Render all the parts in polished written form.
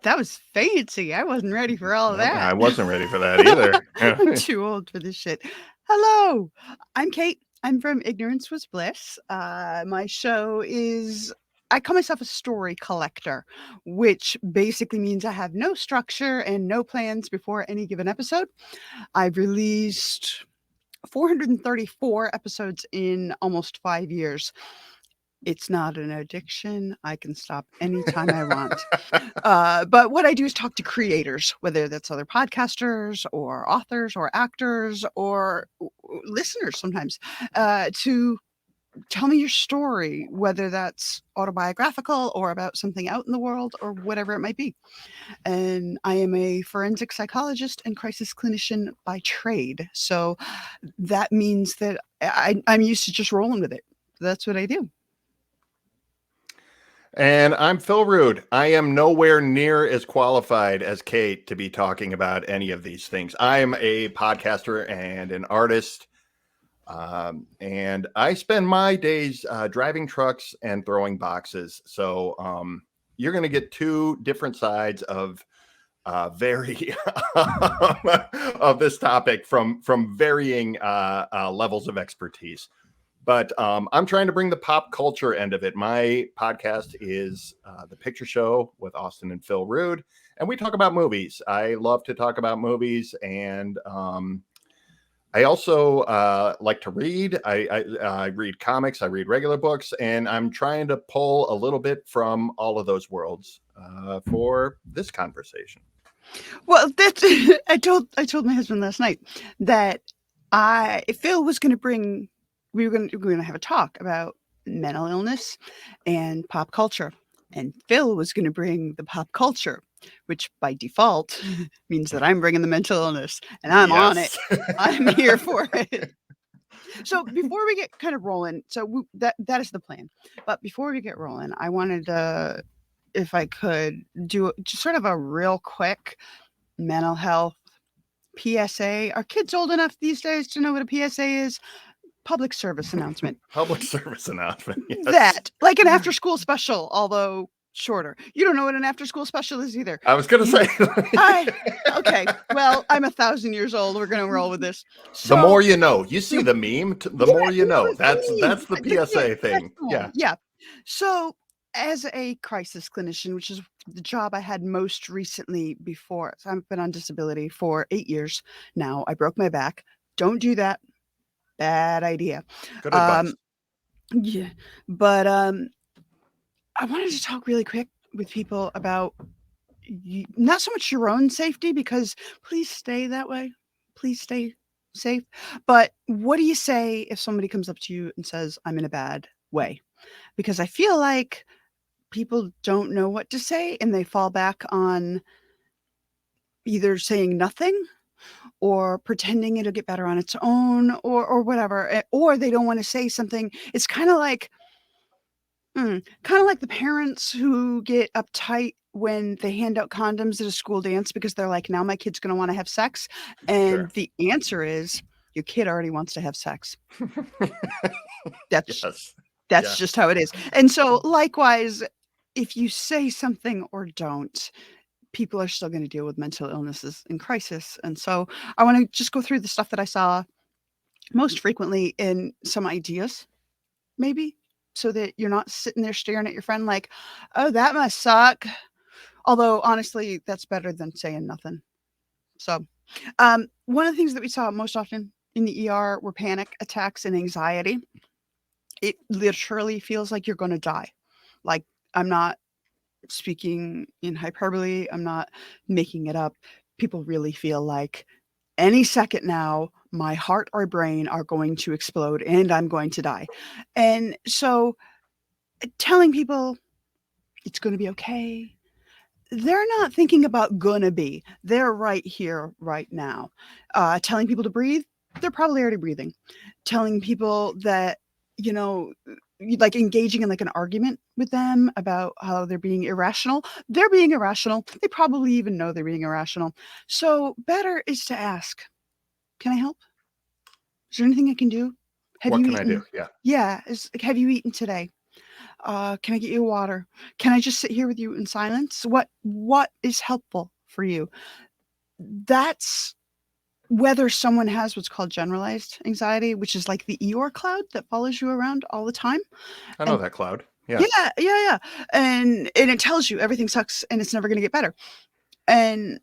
That was fancy. I wasn't ready for all of that. I wasn't ready for that either. I'm too old for this shit. Hello, I'm Kate. I'm from Ignorance Was Bliss. My show is, I call myself a story collector, which basically means I have no structure and no plans before any given episode. I've released 434 episodes in almost 5 years. It's not an addiction. I can stop anytime I want. But what I do is talk to creators, whether that's other podcasters or authors or actors or listeners sometimes, to tell me your story, whether that's autobiographical or about something out in the world or whatever it might be. And I am a forensic psychologist and crisis clinician by trade. So that means that I'm used to just rolling with it. That's what I do. And I'm Phil Rude. I am nowhere near as qualified as Kate to be talking about any of these things. I am a podcaster and an artist. And I spend my days driving trucks and throwing boxes. So you're going to get two different sides of very of this topic from varying levels of expertise. But I'm trying to bring the pop culture end of it. My podcast is The Picture Show with Austin and Phil Rude, and we talk about movies. I love to talk about movies, and I also like to read. I read comics, I read regular books, and I'm trying to pull a little bit from all of those worlds for this conversation. Well, that's I told my husband last night that Phil was going to bring we were going to have a talk about mental illness and pop culture, and Phil was going to bring the pop culture, which by default means that I'm bringing the mental illness, and I'm on it. I'm here for it. So before we get kind of rolling, that is the plan. But before we get rolling, I wanted to, if I could, do just sort of a real quick mental health PSA. Are kids old enough these days to know what a PSA is? Public service announcement. Public service announcement. Yes. That, like an after school special, although shorter. You don't know what an after school special is either. I was going to say. Okay. Well, I'm 1,000 years old. We're going to roll with this. So, the more you know. You see the meme. The more you know. That's the PSA thing. Yeah. Yeah. So, as a crisis clinician, which is the job I had most recently before, so I've been on disability for 8 years now. I broke my back. Don't do that. Bad idea. Good advice. Yeah, but I wanted to talk really quick with people about not so much your own safety, because please stay that way. Please stay safe. But what do you say if somebody comes up to you and says, I'm in a bad way? Because I feel like people don't know what to say and they fall back on either saying nothing or pretending it'll get better on its own or whatever, or they don't want to say something. It's kind of like the parents who get uptight when they hand out condoms at a school dance because they're like, now my kid's going to want to have sex. And Sure. The answer is your kid already wants to have sex. That's just how it is. And so likewise, if you say something or don't, people are still going to deal with mental illnesses in crisis. And so I want to just go through the stuff that I saw most frequently in some ideas, maybe, so that you're not sitting there staring at your friend like, oh, that must suck. Although, honestly, that's better than saying nothing. So one of the things that we saw most often in the ER were panic attacks and anxiety. It literally feels like you're going to die. Like, I'm not speaking in hyperbole. I'm not making it up. People really feel like any second now, my heart or brain are going to explode and I'm going to die. And so telling people it's going to be okay, they're not thinking about gonna be. They're right here, right now. Telling people to breathe, they're probably already breathing. Telling people that, like engaging in like an argument with them about how they're being irrational. They're being irrational. They probably even know they're being irrational. So better is to ask, can I help? Is there anything I can do? What can I do? Yeah. Yeah. Have you eaten today? Can I get you water? Can I just sit here with you in silence? What is helpful for you? That's whether someone has what's called generalized anxiety, which is like the Eeyore cloud that follows you around all the time. I know And that cloud. Yeah. yeah, yeah, yeah. And it tells you everything sucks and it's never going to get better. And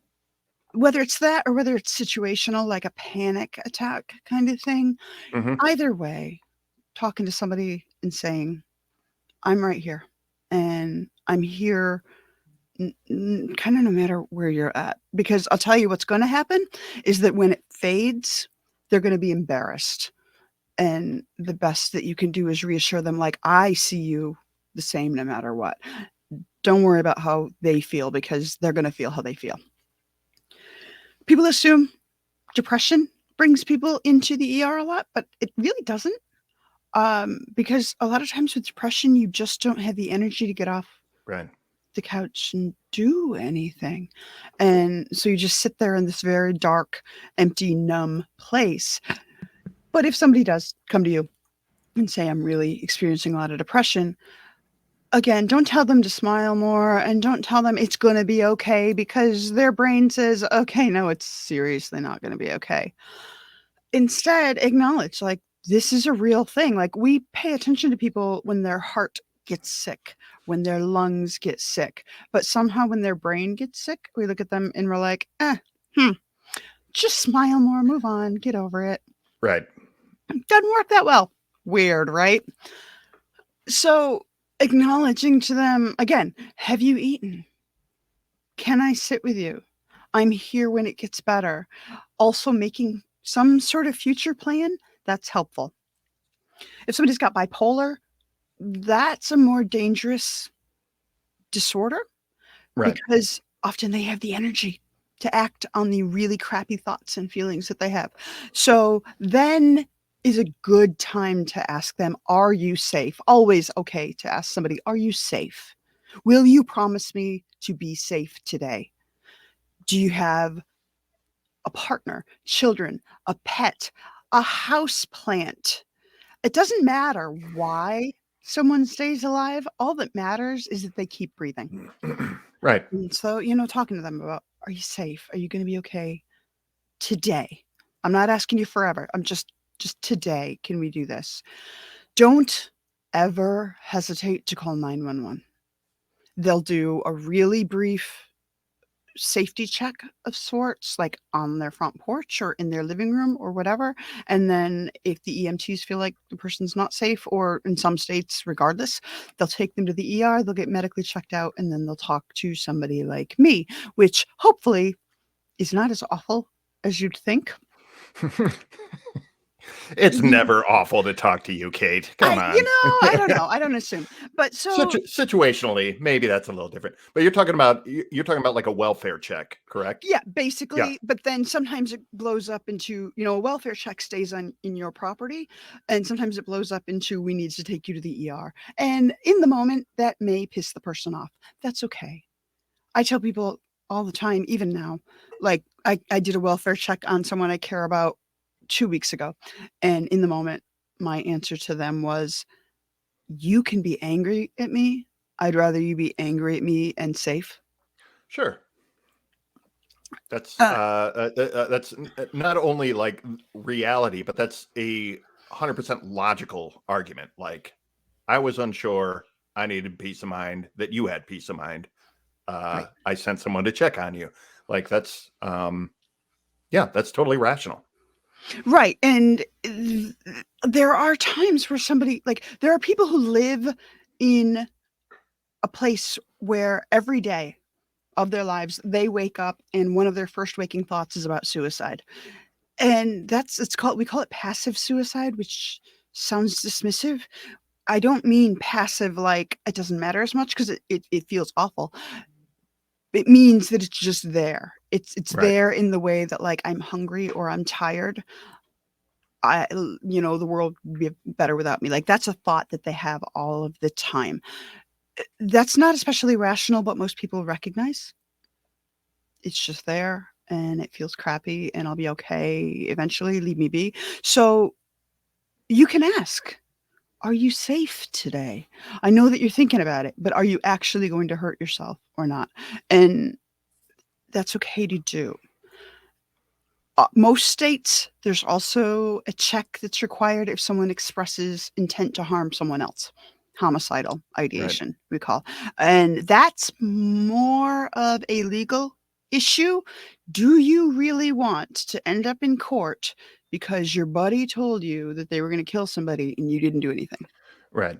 whether it's that or whether it's situational, like a panic attack kind of thing, Hmm. either way, talking to somebody and saying, I'm right here and I'm here kind of no matter where you're at. Because I'll tell you what's going to happen is that when it fades, they're going to be embarrassed. And the best that you can do is reassure them, like, I see you the same no matter what. Don't worry about how they feel because they're going to feel how they feel. People assume depression brings people into the ER a lot, but it really doesn't. Because a lot of times with depression, you just don't have the energy to get off Right. the couch and do anything. And so you just sit there in this very dark, empty, numb place. But if somebody does come to you and say, I'm really experiencing a lot of depression, again, don't tell them to smile more and don't tell them it's going to be okay because their brain says, okay, no, it's seriously not going to be okay. Instead, acknowledge, like, this is a real thing. Like, we pay attention to people when their heart gets sick, when their lungs get sick, but somehow when their brain gets sick, we look at them and we're like, hmm, just smile more, move on, get over it. Right. Doesn't work that well. Weird, right? So, acknowledging to them again, have you eaten? Can I sit with you? I'm here when it gets better. Also, making some sort of future plan, that's helpful. If somebody's got bipolar, that's a more dangerous disorder Right. because often they have the energy to act on the really crappy thoughts and feelings that they have. So then is a good time to ask them, are you safe? Always okay to ask somebody, are you safe? Will you promise me to be safe today? Do you have a partner, children, a pet, a house plant? It doesn't matter why someone stays alive. All that matters is that they keep breathing. Right. And so, talking to them about, are you safe? Are you going to be okay today? I'm not asking you forever. I'm just today. Can we do this? Don't ever hesitate to call 911. They'll do a really brief safety check of sorts, like on their front porch or in their living room or whatever. And then if the EMTs feel like the person's not safe, or in some states, regardless, they'll take them to the ER, they'll get medically checked out, and then they'll talk to somebody like me, which hopefully is not as awful as you'd think. It's never awful to talk to you, Kate. Come on. I don't know. I don't assume. But so Situationally, maybe that's a little different. But you're talking about like a welfare check, correct? yeah, Yeah. basically, but then sometimes it blows up into, a welfare check stays on in your property, and sometimes it blows up into we need to take you to the ER. And in the moment, that may piss the person off. That's okay. I tell people all the time, even now, like I did a welfare check on someone I care about 2 weeks ago. And in the moment, my answer to them was, you can be angry at me. I'd rather you be angry at me and safe. Sure. That's Uh, not only like reality, but that's a 100% logical argument. Like, I was unsure. I needed peace of mind. That you had peace of mind. right. I sent someone to check on you. Like, yeah, that's totally rational. Right. And there are times where somebody, like, there are people who live in a place where every day of their lives, they wake up and one of their first waking thoughts is about suicide. And we call it passive suicide, which sounds dismissive. I don't mean passive like it doesn't matter as much because it feels awful. It means that it's just there. It's Right. there in the way that, like, I'm hungry or I'm tired. The world would be better without me. Like, that's a thought that they have all of the time. That's not especially rational, but most people recognize it's just there and it feels crappy and I'll be okay eventually. Leave me be. So you can ask, are you safe today? I know that you're thinking about it, but are you actually going to hurt yourself or not? And that's okay to do. Most states, there's also a check that's required if someone expresses intent to harm someone else. Homicidal Right. ideation, we call. And that's more of a legal issue. Do you really want to end up in court because your buddy told you that they were going to kill somebody and you didn't do anything? Right.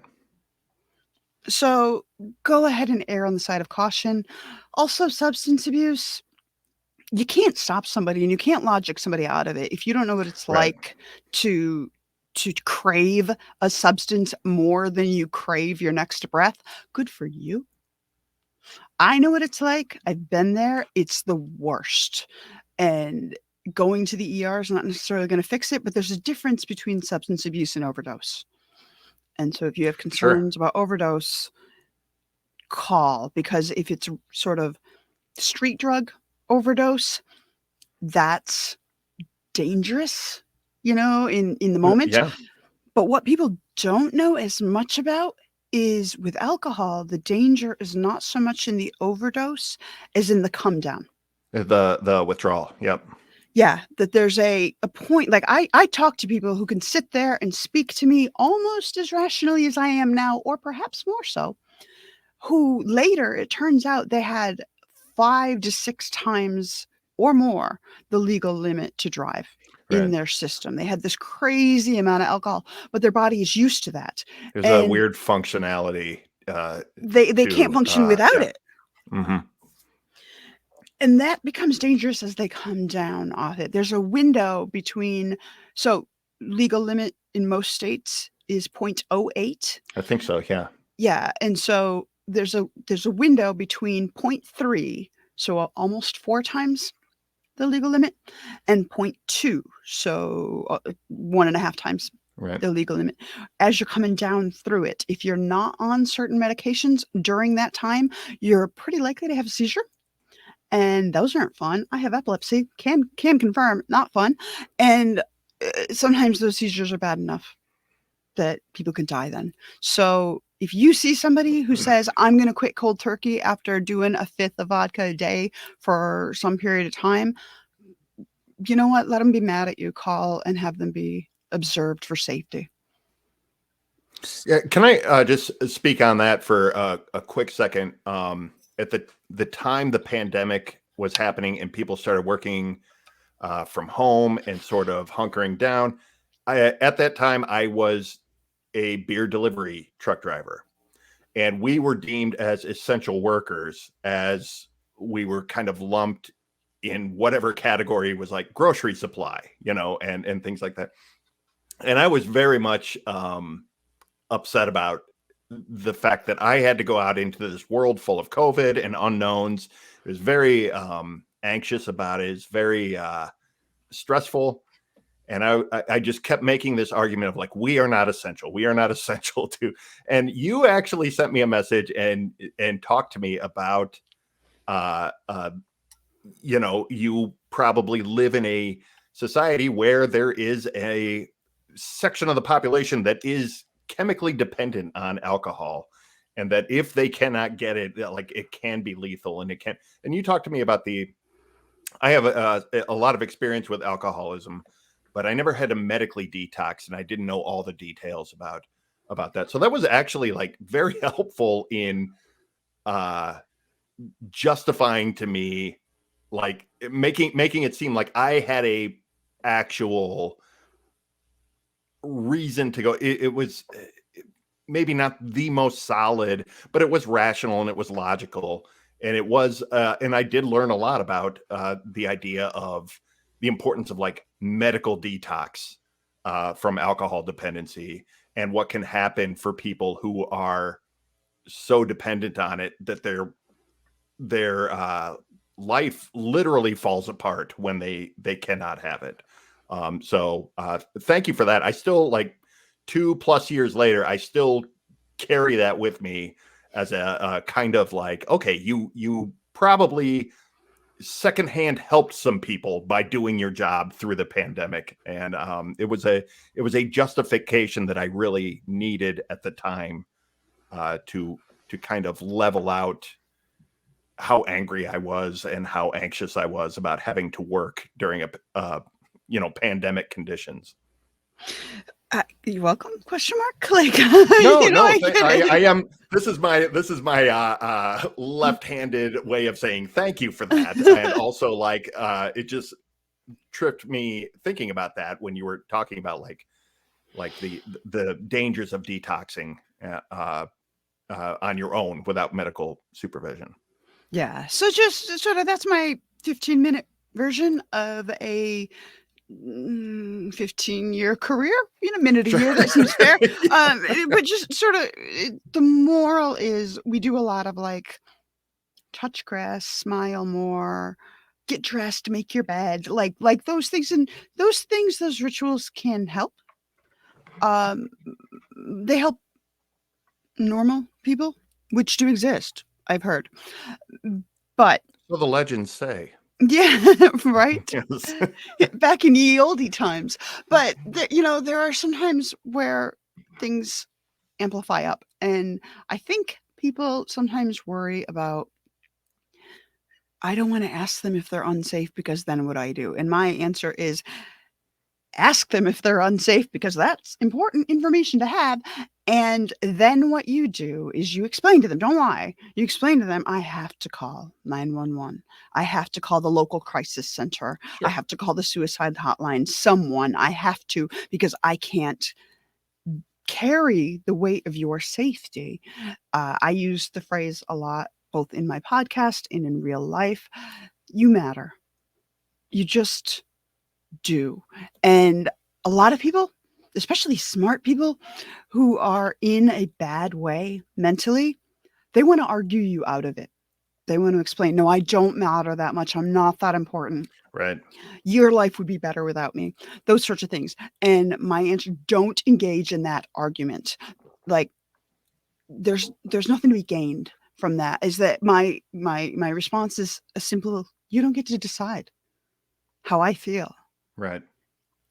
So go ahead and err on the side of caution. Also, substance abuse, you can't stop somebody and you can't logic somebody out of it if you don't know what it's Right. like to crave a substance more than you crave your next breath. Good for you. I know what it's like. I've been there. It's the worst. And going to the ER is not necessarily going to fix it, but there's a difference between substance abuse and overdose. And so if you have Sure. concerns about overdose, call, because if it's sort of street drug overdose, that's dangerous, in the moment. Yeah. But what people don't know as much about is with alcohol, the danger is not so much in the overdose as in the come down. The withdrawal. Yep. Yeah, that there's a point. Like I talk to people who can sit there and speak to me almost as rationally as I am now, or perhaps more so, who later it turns out they had 5 to 6 times or more the legal limit to drive in Right. their system. They had this crazy amount of alcohol, but their body is used to that, There's a and weird functionality they can't to function without yeah. it, Hmm. and that becomes dangerous as they come down off it. There's a window between, so legal limit in most states is 0.08. I think so. Yeah. Yeah, and so there's a window between point 0.3, so almost 4 times the legal limit, and point 0.2, so 1.5 times Right. the legal limit. As you're coming down through it, if you're not on certain medications during that time, you're pretty likely to have a seizure, and those aren't fun. I have epilepsy, can confirm, not fun, and sometimes those seizures are bad enough that people can die then. So if you see somebody who says, I'm going to quit cold turkey after doing a fifth of vodka a day for some period of time, you know what? Let them be mad at you. Call and have them be observed for safety. Yeah. Can I just speak on that for a quick second? At the time the pandemic was happening and people started working from home and sort of hunkering down, at that time I was a beer delivery truck driver, and we were deemed as essential workers, as we were kind of lumped in whatever category was like grocery supply, and things like that. And I was very much upset about the fact that I had to go out into this world full of COVID and unknowns. It was very anxious about it. It's very stressful. And I just kept making this argument of like, we are not essential. We are not essential to. And you actually sent me a message and talked to me about, uh, uh, you probably live in a society where there is a section of the population that is chemically dependent on alcohol, and that if they cannot get it, like it can be lethal, and it can. And you talked to me about I have a lot of experience with alcoholism, but I never had to medically detox, and I didn't know all the details about that. So that was actually like very helpful in uh, justifying to me, like making it seem like I had a actual reason to go. It was maybe not the most solid, but it was rational and it was logical. And it was, and I did learn a lot about the idea of the importance of like medical detox from alcohol dependency, and what can happen for people who are so dependent on it that their life literally falls apart when they cannot have it. So thank you for that. I still, like, 2+ years later, I still carry that with me as a kind of like, okay, you probably secondhand helped some people by doing your job through the pandemic. And it was a justification that I really needed at the time to kind of level out how angry I was and how anxious I was about having to work during pandemic conditions. You're welcome? Question mark. Like, No, you know, no, I get I it. am. This is my left-handed way of saying thank you for that, and also like it just tripped me thinking about that when you were talking about like the dangers of detoxing on your own without medical supervision. Yeah. So just sort of that's my 15-minute version of a 15-year career, a minute a Sure. year, that seems fair. But just sort of the moral is we do a lot of like touch grass, smile more, get dressed, make your bed, like those things. And those rituals can help. Um, they help normal people, which do exist, I've heard. But So the legends say. yeah, right. Yes. Back in ye oldie times. But there are some times where things amplify up, and I think people sometimes worry about, I don't want to ask them if they're unsafe because then what I do. And my answer is ask them if they're unsafe because that's important information to have. And then what you do is you explain to them, don't lie. You explain to them, I have to call 911. I have to call the local crisis center. I Sure. have to call the suicide hotline, someone. I have to, because I can't carry the weight of your safety. I use the phrase a lot, both in my podcast and in real life. You matter. You just do. And a lot of people, especially smart people who are in a bad way mentally, they want to argue you out of it. They want to explain, no, I don't matter that much. I'm not that important. Right. Your life would be better without me. Those sorts of things. And my answer, don't engage in that argument. Like, there's nothing to be gained from that. Is that my response is a simple, you don't get to decide how I feel. Right.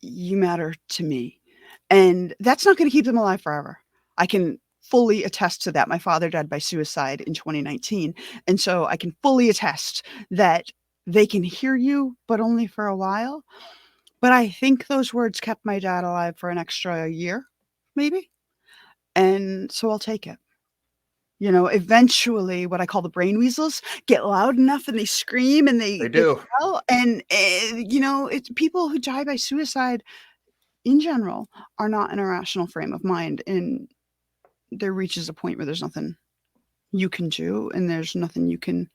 You matter to me. And that's not going to keep them alive forever. I can fully attest to that. My father died by suicide in 2019. And so I can fully attest that they can hear you, but only for a while. But I think those words kept my dad alive for an extra year, maybe. And so I'll take it. Eventually, what I call the brain weasels get loud enough and they scream and They they do. yell. And, it's people who die by suicide in general are not in a rational frame of mind. And there reaches a point where there's nothing you can do and there's nothing you can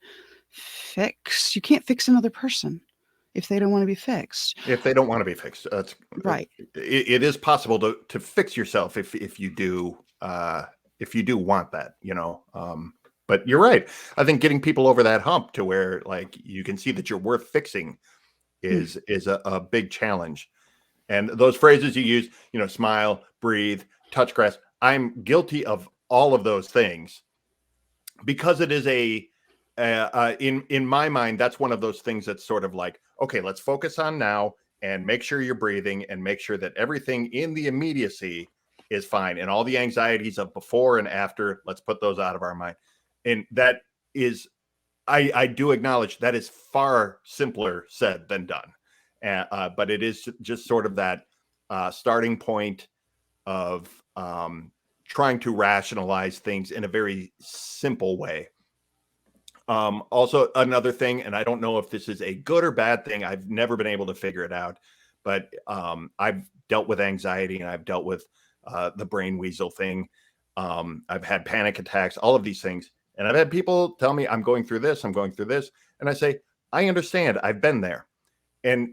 fix. You can't fix another person if they don't want to be fixed. If they don't want to be fixed, Right. it is possible to fix yourself if you do want that. But you're right. I think getting people over that hump to where like you can see that you're worth fixing Mm. is a big challenge. And those phrases you use, smile, breathe, touch grass. I'm guilty of all of those things because it is in my mind, that's one of those things that's sort of like, okay, let's focus on now and make sure you're breathing and make sure that everything in the immediacy is fine. And all the anxieties of before and after, let's put those out of our mind. And that is, I do acknowledge that is far simpler said than done. But it is just sort of that starting point of trying to rationalize things in a very simple way. Also, another thing, and I don't know if this is a good or bad thing, I've never been able to figure it out, but I've dealt with anxiety and I've dealt with the brain weasel thing. I've had panic attacks, all of these things. And I've had people tell me, I'm going through this. And I say, I understand. I've been there. And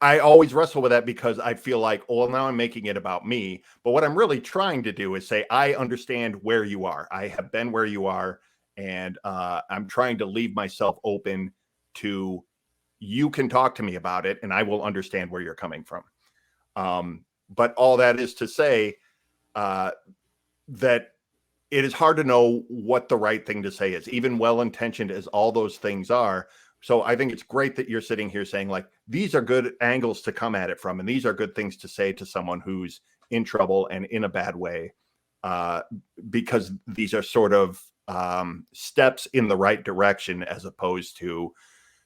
I always wrestle with that because I feel like, oh, well, now I'm making it about me. But what I'm really trying to do is say, I understand where you are. I have been where you are. And I'm trying to leave myself open to, you can talk to me about it and I will understand where you're coming from. But all that is to say that it is hard to know what the right thing to say is, even well-intentioned as all those things are. So I think it's great that you're sitting here saying, like, these are good angles to come at it from, and these are good things to say to someone who's in trouble and in a bad way, uh, because these are sort of steps in the right direction, as opposed to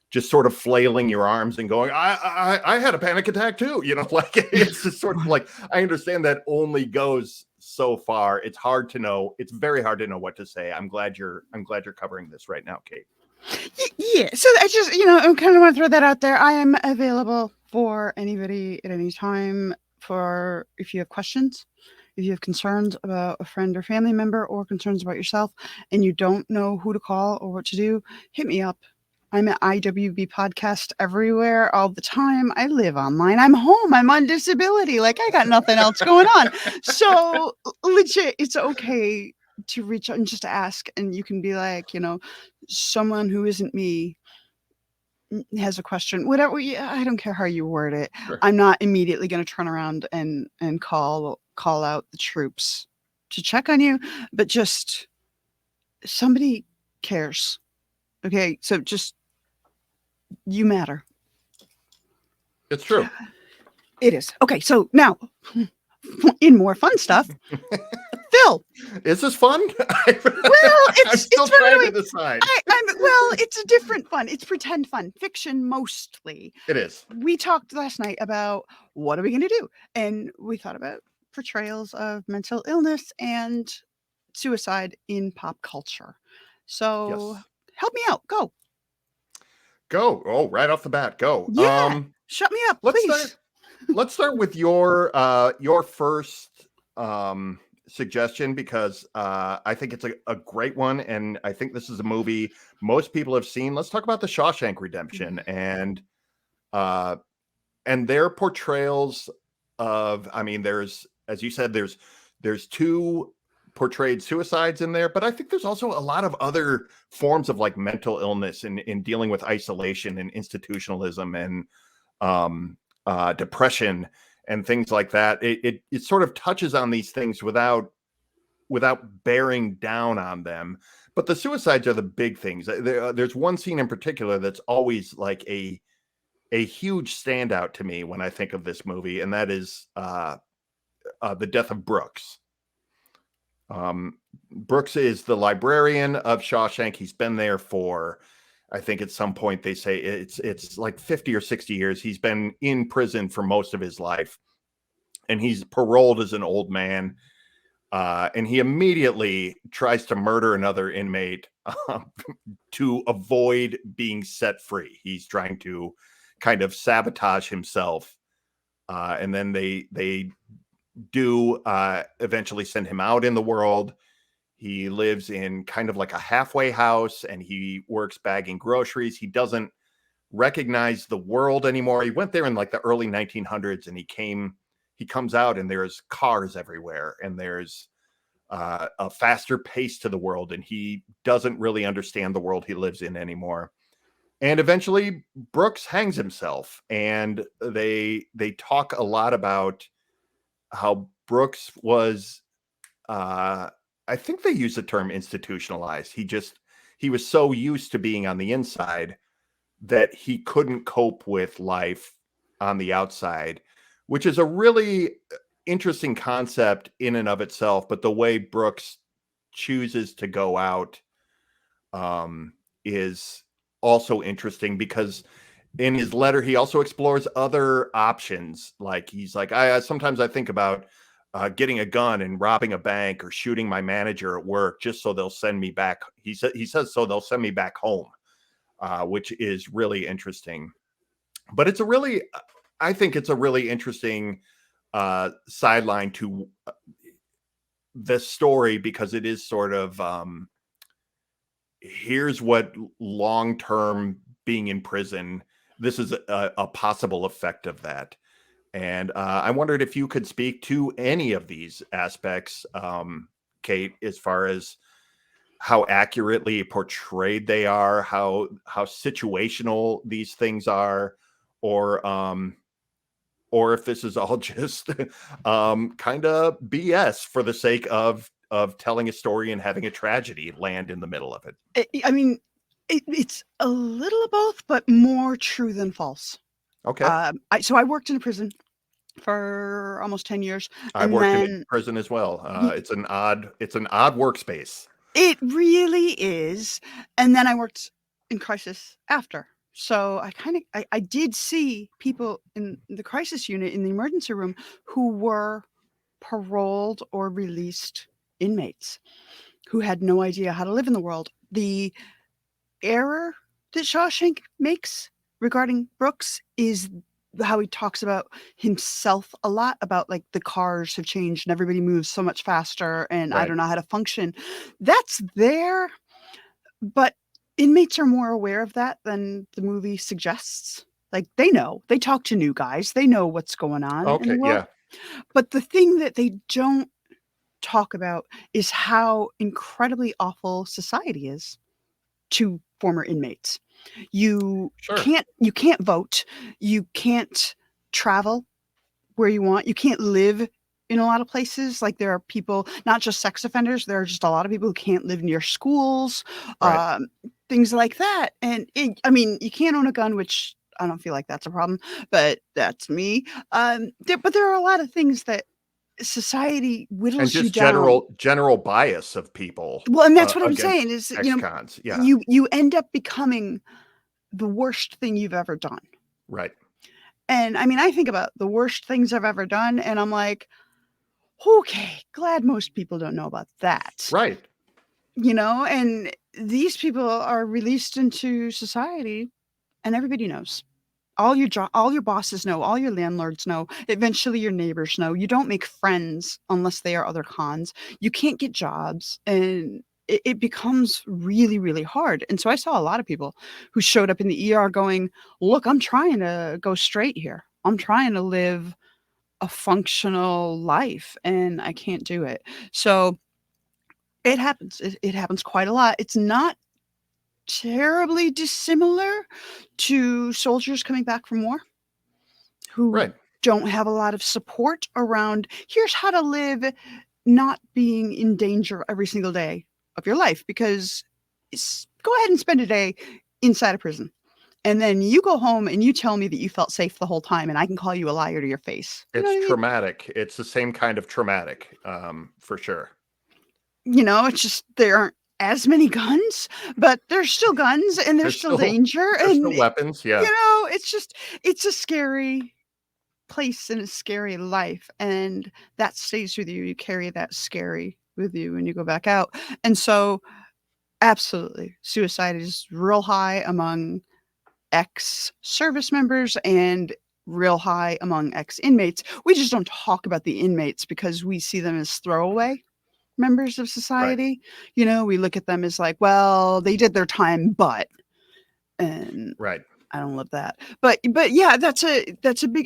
just sort of flailing your arms and going, I had a panic attack too. You know, like, it's just sort of like, I understand that only goes so far. It's hard to know. It's very hard to know what to say. I'm glad you're covering this right now, Kate. Yeah. So I just, I kind of want to throw that out there. I am available for anybody at any time for if you have questions, if you have concerns about a friend or family member or concerns about yourself and you don't know who to call or what to do, hit me up. I'm at IWB Podcast everywhere all the time. I live online. I'm home. I'm on disability. Like, I got nothing else going on. So legit, it's okay to reach out and just ask. And you can be like, someone who isn't me has a question, whatever. I don't care how you word it. Sure. I'm not immediately going to turn around and call out the troops to check on you, but just somebody cares. Okay, so just you matter. It's true. It is. Okay, so now in more fun stuff, Phil. Is this fun? Well, I'm still trying to decide. Well, it's a different fun. It's pretend fun, fiction mostly. It is. We talked last night about what are we going to do, and we thought about portrayals of mental illness and suicide in pop culture. So Yes. help me out. Go. Oh, right off the bat, go. Yeah. Shut me up, please. Let's start with your first suggestion, because I think it's a great one, and I think this is a movie most people have seen. Let's talk about The Shawshank Redemption and their portrayals of. I mean, there's, as you said, there's two portrayed suicides in there, but I think there's also a lot of other forms of like mental illness in dealing with isolation and institutionalism and depression and things like that. It sort of touches on these things without bearing down on them. But the suicides are the big things. There's one scene in particular that's always like a huge standout to me when I think of this movie, and that is the death of Brooks. Brooks is the librarian of Shawshank. He's been there for, I think at some point they say it's like 50 or 60 years. He's been in prison for most of his life, and he's paroled as an old man. And he immediately tries to murder another inmate to avoid being set free. He's trying to kind of sabotage himself. And then they do eventually send him out in the world. He lives in kind of like a halfway house, and he works bagging groceries. He doesn't recognize the world anymore. He went there in like the early 1900s, and he comes out, and there's cars everywhere, and there's a faster pace to the world, and he doesn't really understand the world he lives in anymore. And eventually Brooks hangs himself, and they talk a lot about how Brooks was, I think they use the term institutionalized. He was so used to being on the inside that he couldn't cope with life on the outside, which is a really interesting concept in and of itself. But the way Brooks chooses to go out is also interesting, because in his letter, he also explores other options. Like, he's like, sometimes I think about getting a gun and robbing a bank or shooting my manager at work just so they'll send me back. He says so they'll send me back home, which is really interesting. But I think it's a really interesting sideline to this story, because it is sort of here's what long-term being in prison, this is a possible effect of that. And I wondered if you could speak to any of these aspects, Kate, as far as how accurately portrayed they are, how situational these things are, or if this is all just kind of BS for the sake of telling a story and having a tragedy land in the middle of it. I mean, It's a little of both, but more true than false. Okay. I worked in a prison for almost 10 years, I and worked in a then prison as well. y It's an odd workspace. it really is, and then I worked in crisis after. So I did see people in the crisis unit in the emergency room who were paroled or released inmates who had no idea how to live in the world. The error that Shawshank makes regarding Brooks is how he talks about himself a lot, about like the cars have changed and everybody moves so much faster and I Right. don't know how to function. That's there, but inmates are more aware of that than the movie suggests. Like they know, they talk to new guys, they know what's going on in the Okay. world. Yeah. But the thing that they don't talk about is how incredibly awful society is to former inmates. Sure. You can't vote, you can't travel where you want, you can't live in a lot of places. Like there are people, not just sex offenders, there are just a lot of people who can't live near schools, Right. um, things like that. And I mean, you can't own a gun, which I don't feel like that's a problem, but that's me. But there are a lot of things that society And whittles you just down. general bias of people Well, and that's what I'm saying against is, ex-cons. Yeah. you end up becoming the worst thing you've ever done. Right. And I mean, I think about the worst things I've ever done, and I'm like, okay, glad most people don't know about that. Right. And these people are released into society, and everybody knows. All your bosses know, all your landlords know, eventually your neighbors know. You don't make friends unless they are other cons. You can't get jobs, and it becomes really, really hard. And so I saw a lot of people who showed up in the ER going, "Look, I'm trying to go straight here. I'm trying to live a functional life, and I can't do it." So it happens. It happens quite a lot. It's not terribly dissimilar to soldiers coming back from war who Right. don't have a lot of support around, here's how to live not being in danger every single day of your life, because go ahead and spend a day inside a prison, and then you go home and you tell me that you felt safe the whole time, and I can call you a liar to your face. You know It's what I mean? traumatic. It's the same kind of traumatic, for sure. It's just there aren't as many guns, but there's still guns and there's There's still still danger, there's and still weapons. Yeah. it's a scary place and a scary life, and that stays with you. You carry that scary with you when you go back out. And so absolutely, suicide is real high among ex-service members and real high among ex-inmates. We just don't talk about the inmates because we see them as throwaway members of Right. society. We look at them as like, well, they did their time, but, and Right. I don't love that. But yeah, that's a big,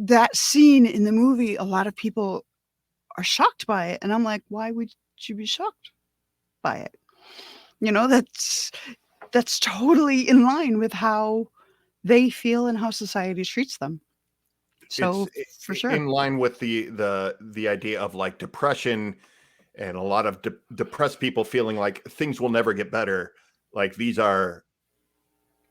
that scene in the movie, a lot of people are shocked by it, and I'm like, why would you be shocked by it? That's totally in line with how they feel and how society treats them. It's So for sure. in line with the idea of like depression and a lot of depressed people feeling like things will never get better. Like these are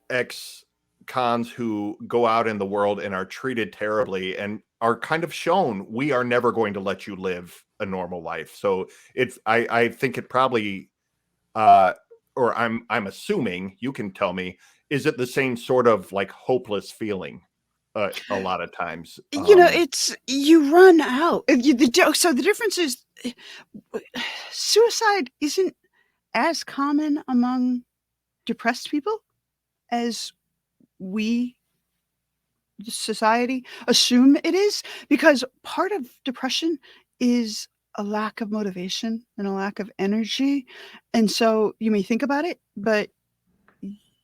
ex cons who go out in the world and are treated terribly and are kind of shown we are never going to let you live a normal life. So I think it probably uh or I'm assuming, you can tell me, is it the same sort of like hopeless feeling a lot of times? It's you run out. So the difference is suicide isn't as common among depressed people as we, society, assume it is, because part of depression is a lack of motivation and a lack of energy. And so you may think about it, but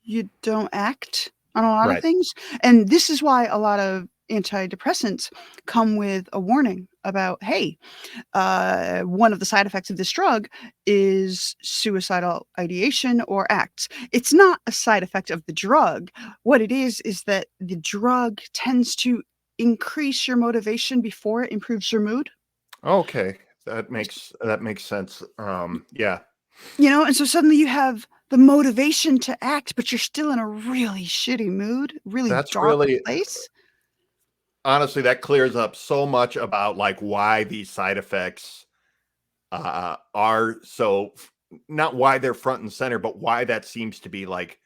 you don't act on a lot of Right. things. And this is why a lot of antidepressants come with a warning about, hey, one of the side effects of this drug is suicidal ideation or acts. It's not a side effect of the drug. What it is that the drug tends to increase your motivation before it improves your mood. Okay. That makes sense. Yeah. And so suddenly you have the motivation to act, but you're still in a really shitty mood, really That's dark really place. honestly, that clears up so much about like why these side effects are so not why they're front and center, but why that seems to be like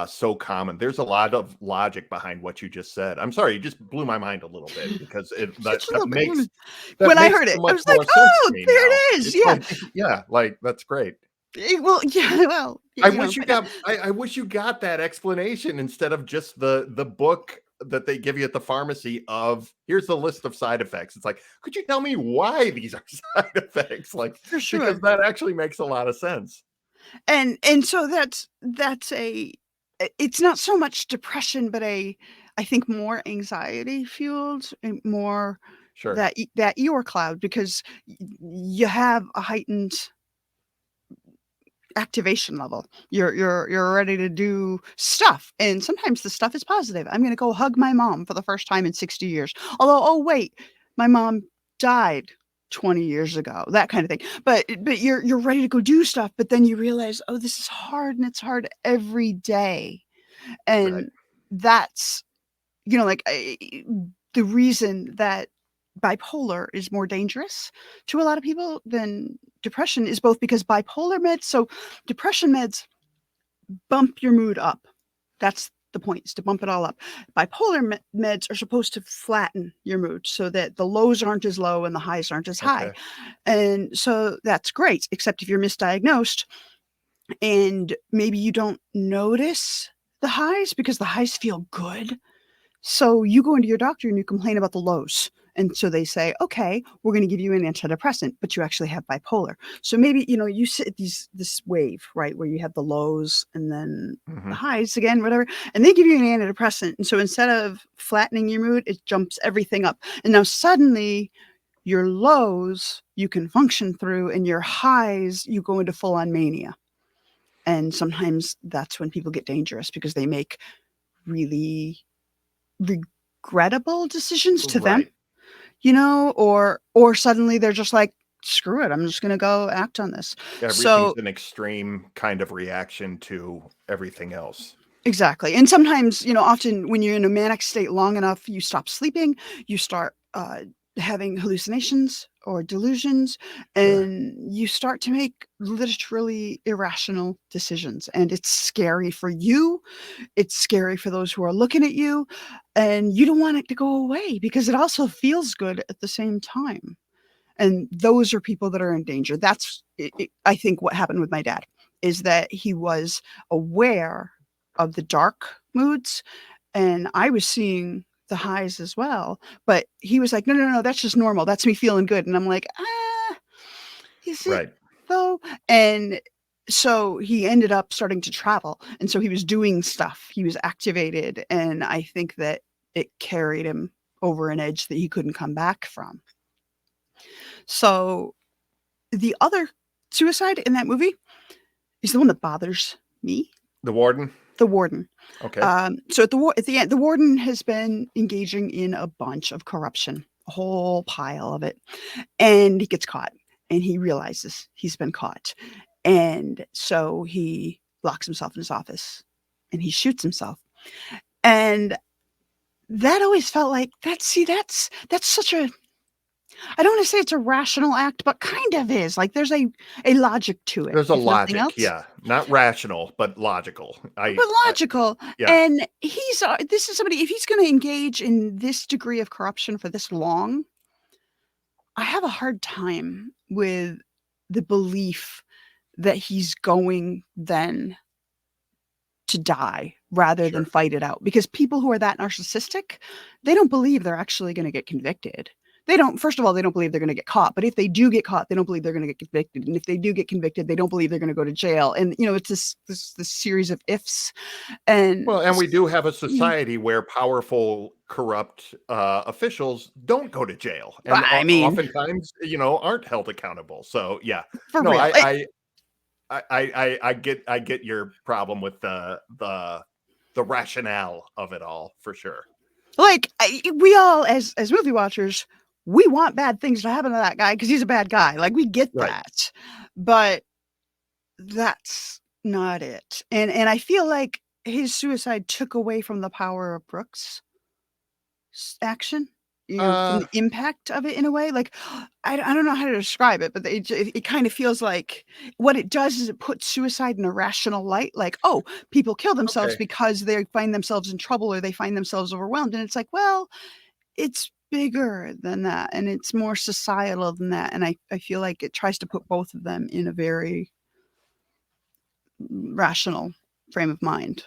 so common. There's a lot of logic behind what you just said. I'm sorry, you just blew my mind a little bit because Just a that little bit. that When I makes heard so it, I much was like, more sense to "Oh, me there now. it is." It's Yeah. like yeah, like that's great. Well, yeah, well, I you know, wish you but got I wish you got that explanation instead of just the book that they give you at the pharmacy of here's the list of side effects. It's like, could you tell me why these are side effects? Like, for because sure. that actually makes a lot of sense. And so that's it's not so much depression, but I think more anxiety fueled and more Sure. that Eeyore cloud because you have a heightened activation level. You're ready to do stuff, and sometimes the stuff is positive. I'm gonna go hug my mom for the first time in 60 years. Although, oh wait, my mom died 20 years ago, that kind of thing. But you're ready to go do stuff, but then you realize, oh, this is hard, and it's hard every day, Right. and that's like the reason that bipolar is more dangerous to a lot of people than depression is both because bipolar meds, so depression meds bump your mood up. That's the point, is to bump it all up. Bipolar meds are supposed to flatten your mood so that the lows aren't as low and the highs aren't as high. Okay. And so that's great, except if you're misdiagnosed and maybe you don't notice the highs because the highs feel good. So you go into your doctor and you complain about the lows. And so they say, okay, we're going to give you an antidepressant, but you actually have bipolar. So maybe, you sit at this wave, right, where you have the lows and then the Hmm. highs again, whatever, and they give you an antidepressant. And so instead of flattening your mood, it jumps everything up. And now suddenly your lows you can function through and your highs you go into full on mania. And sometimes that's when people get dangerous because they make really regrettable decisions to them, Right. or suddenly they're just like, screw it, I'm just going to go act on this. Everything's So an extreme kind of reaction to everything else. exactly. And sometimes, often when you're in a manic state long enough, you stop sleeping, you start having hallucinations or delusions, Sure. and you start to make literally irrational decisions. And it's scary for you. It's scary for those who are looking at you, and you don't want it to go away because it also feels good at the same time. And those are people that are in danger. That's I think what happened with my dad is that he was aware of the dark moods, and I was seeing the highs as well. But he was like, "No, no, no, that's just normal. That's me feeling good." And I'm like, is it Right. though? And so he ended up starting to travel, and so he was doing stuff. He was activated, and I think that it carried him over an edge that he couldn't come back from. So the other suicide in that movie is the one that bothers me, The warden. the warden. Okay. So at the end, the warden has been engaging in a bunch of corruption, a whole pile of it, and he gets caught, and he realizes he's been caught, and so he locks himself in his office, and he shoots himself, and that always felt like that's such a, I don't want to say it's a rational act, but kind of is. Like there's a logic to it, There's a if nothing logic, else. yeah. Not rational, but logical. But logical. Yeah. And this is somebody, if he's going to engage in this degree of corruption for this long, I have a hard time with the belief that he's going then to die rather than Sure. fight it out, because people who are that narcissistic, they don't believe they're actually going to get convicted. They don't, first of all, they don't believe they're going to get caught, but if they do get caught, they don't believe they're going to get convicted, and if they do get convicted, they don't believe they're going to go to jail. And it's this series of ifs. And Well, and we do have a you know, society where powerful, corrupt officials don't go to jail, and I mean, oftentimes, aren't held accountable. So, yeah, for no, real. I get your problem with the rationale of it all for sure. Like, we all, as movie watchers, we want bad things to happen to that guy because he's a bad guy. Like, we get Right. that. But that's not it. And I feel like his suicide took away from the power of Brooks' action, from Uh, the impact of it in a way. Like, I don't know how to describe it, but it kind of feels like what it does is it puts suicide in a rational light. Like, oh, people kill themselves okay. because they find themselves in trouble or they find themselves overwhelmed. And it's like, well, it's bigger than that and it's more societal than that. And I feel like it tries to put both of them in a very rational frame of mind.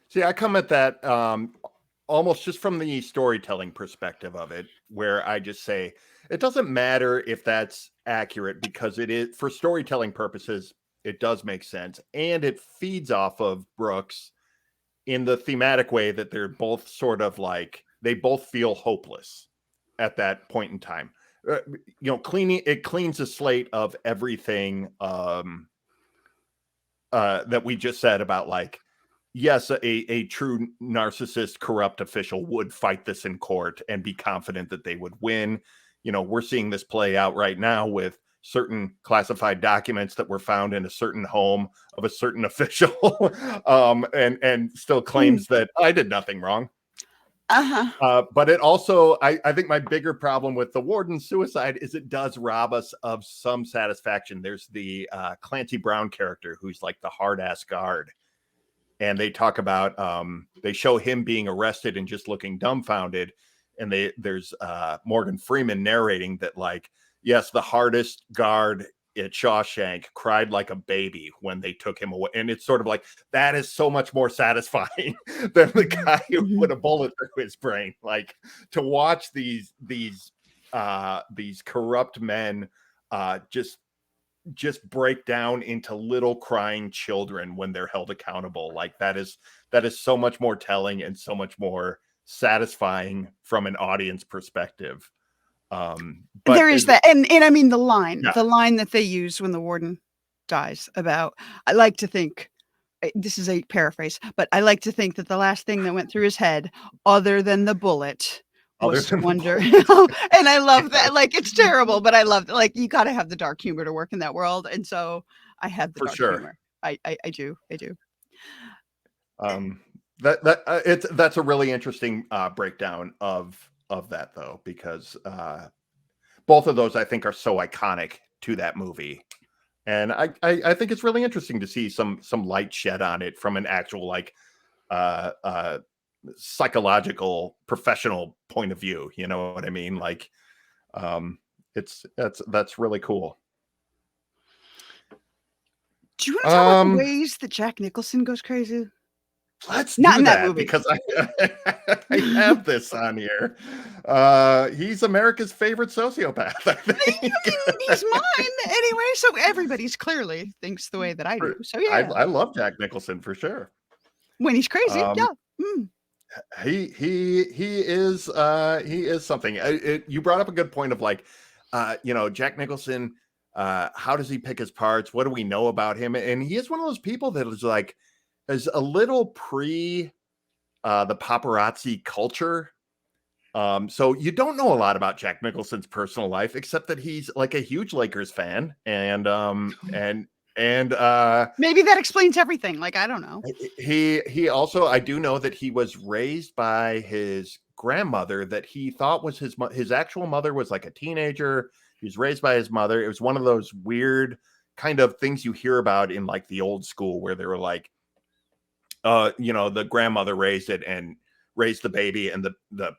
See, I come at that almost just from the storytelling perspective of it, where I just say it doesn't matter if that's accurate because it is for storytelling purposes. It does make sense, and it feeds off of Brooks in the thematic way that they're both sort of like they both feel hopeless at that point in time. Cleaning it cleans a slate of everything that we just said about like yes, a true narcissist, corrupt official would fight this in court and be confident that they would win. We're seeing this play out right now with certain classified documents that were found in a certain home of a certain official, and still Mm. claims that I did nothing wrong. Uh-huh. But it also, I think my bigger problem with the warden's suicide is it does rob us of some satisfaction. There's the Clancy Brown character who's like the hard ass guard, and they talk about they show him being arrested and just looking dumbfounded, and there's Morgan Freeman narrating that like yes, the hardest guard at Shawshank cried like a baby when they took him away, and it's sort of like that is so much more satisfying than the guy who Mm-hmm. put a bullet through his brain. Like to watch these corrupt men just break down into little crying children when they're held accountable. Like that is so much more telling and so much more satisfying from an audience perspective. But There is that, and I mean yeah, the line that they use when the warden dies about, I like to think, this is a paraphrase, but I like to think that the last thing that went through his head, other than the bullet, other was to than the wonder. bullets. And I love Yeah, that. Like it's terrible, but I love that. Like you got to have the dark humor to work in that world, and so I have the for dark sure. humor. I do. I do. Um, that's a really interesting breakdown of that though, because both of those I think are so iconic to that movie. And I think it's really interesting to see some light shed on it from an actual like uh, uh, psychological professional point of view. You know what I mean? Like, that's really cool. Do you want to talk about the Um, ways that Jack Nicholson goes crazy? let's Not do in that that movie. because I have this on here. He's America's favorite sociopath, I I think. mean, he's mine anyway. So everybody's clearly thinks the way that I do. So I, yeah, I love Jack Nicholson for sure. when he's crazy, Um, yeah. Mm. he is something. You brought up a good point of like, Jack Nicholson. How does he pick his parts? What do we know about him? And he is one of those people that is like is a little pre the paparazzi culture. So you don't know a lot about Jack Nicholson's personal life except that he's like a huge Lakers fan, and Maybe that explains everything. Like I don't know. he also I do know that he was raised by his grandmother that he thought was his actual mother was like a teenager. He was raised by his mother. It was one of those weird kind of things you hear about in like the old school where they were like, the grandmother raised it and raised the baby, and the